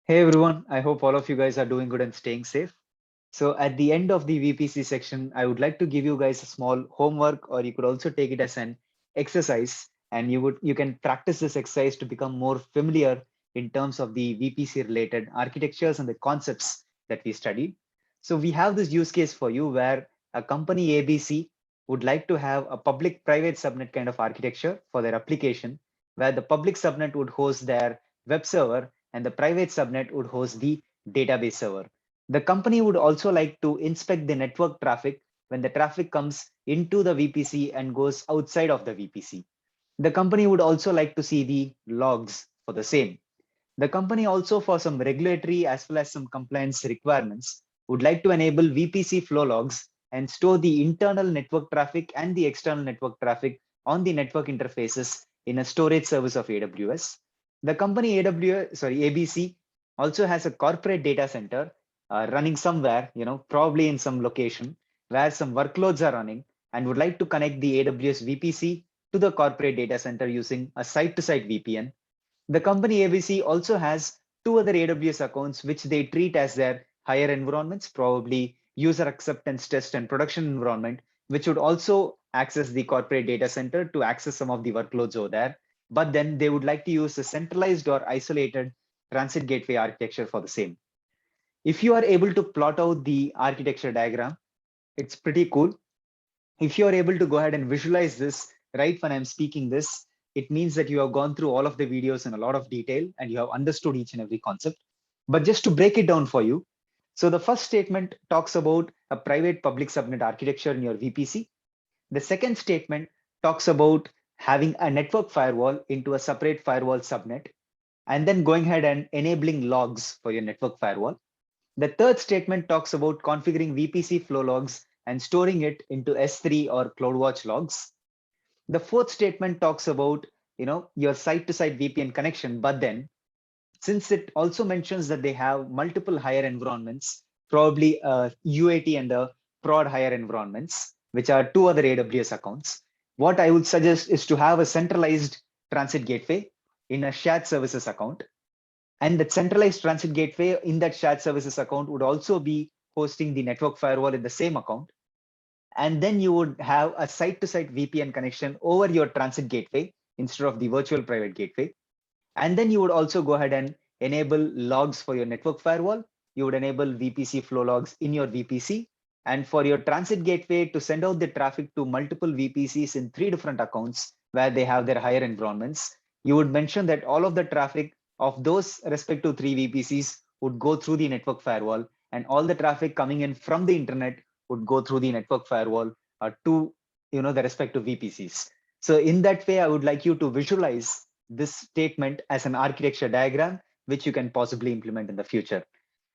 Hey everyone, I hope all of you guys are doing good and staying safe. So at the end of the VPC section, I would like to give you guys a small homework, or you could also take it as an exercise, and you can practice this exercise to become more familiar in terms of the VPC related architectures and the concepts that we studied. So we have this use case for you where a company ABC would like to have a public private subnet kind of architecture for their application, where the public subnet would host their web server and the private subnet would host the database server. The company would also like to inspect the network traffic when the traffic comes into the VPC and goes outside of the VPC. The company would also like to see the logs for the same. The company also, for some regulatory as well as some compliance requirements, would like to enable VPC flow logs and store the internal network traffic and the external network traffic on the network interfaces in a storage service of AWS. The company ABC also has a corporate data center running somewhere, probably in some location where some workloads are running, and would like to connect the AWS VPC to the corporate data center using a site-to-site VPN. The company ABC also has two other AWS accounts, which they treat as their higher environments, probably user acceptance test and production environment, which would also access the corporate data center to access some of the workloads over there. But then they would like to use a centralized or isolated transit gateway architecture for the same. If you are able to plot out the architecture diagram, it's pretty cool. If you're able to go ahead and visualize this right when I'm speaking this, it means that you have gone through all of the videos in a lot of detail and you have understood each and every concept. But just to break it down for you, so the first statement talks about a private public subnet architecture in your VPC. The second statement talks about having a network firewall into a separate firewall subnet, and then going ahead and enabling logs for your network firewall. The third statement talks about configuring VPC flow logs and storing it into S3 or CloudWatch logs. The fourth statement talks about your site-to-site VPN connection, but then since it also mentions that they have multiple higher environments, probably a UAT and a prod higher environments, which are two other AWS accounts, what I would suggest is to have a centralized transit gateway in a shared services account, and that centralized transit gateway in that shared services account would also be hosting the network firewall in the same account. And then you would have a site-to-site VPN connection over your transit gateway instead of the virtual private gateway. And then you would also go ahead and enable logs for your network firewall. You would enable VPC flow logs in your VPC. And for your transit gateway to send out the traffic to multiple VPCs in three different accounts where they have their higher environments, you would mention that all of the traffic of those respective three VPCs would go through the network firewall, and all the traffic coming in from the internet would go through the network firewall to the respective VPCs. So in that way, I would like you to visualize this statement as an architecture diagram, which you can possibly implement in the future.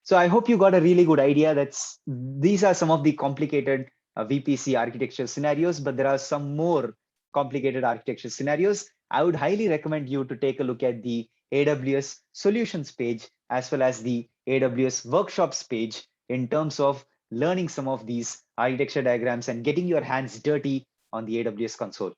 So I hope you got a really good idea. These are some of the complicated VPC architecture scenarios, but there are some more complicated architecture scenarios. I would highly recommend you to take a look at the AWS solutions page as well as the AWS workshops page in terms of learning some of these architecture diagrams and getting your hands dirty on the AWS console.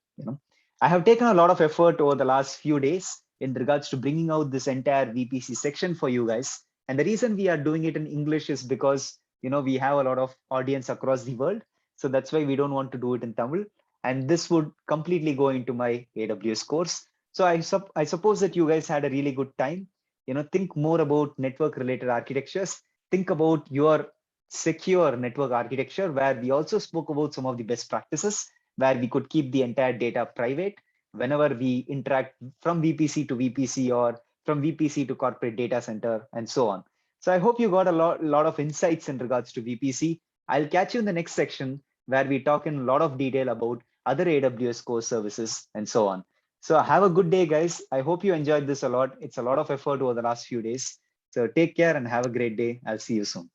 I have taken a lot of effort over the last few days in regards to bringing out this entire VPC section for you guys. And the reason we are doing it in English is because we have a lot of audience across the world. So that's why we don't want to do it in Tamil. And this would completely go into my AWS course. So I suppose that you guys had a really good time. Think more about network related architectures. Think about your secure network architecture, where we also spoke about some of the best practices where we could keep the entire data private whenever we interact from VPC to VPC or from VPC to corporate data center and so on. So I hope you got a lot of insights in regards to VPC. I'll catch you in the next section where we talk in a lot of detail about other AWS core services and so on. So have a good day, guys. I hope you enjoyed this a lot. It's a lot of effort over the last few days. So take care and have a great day. I'll see you soon.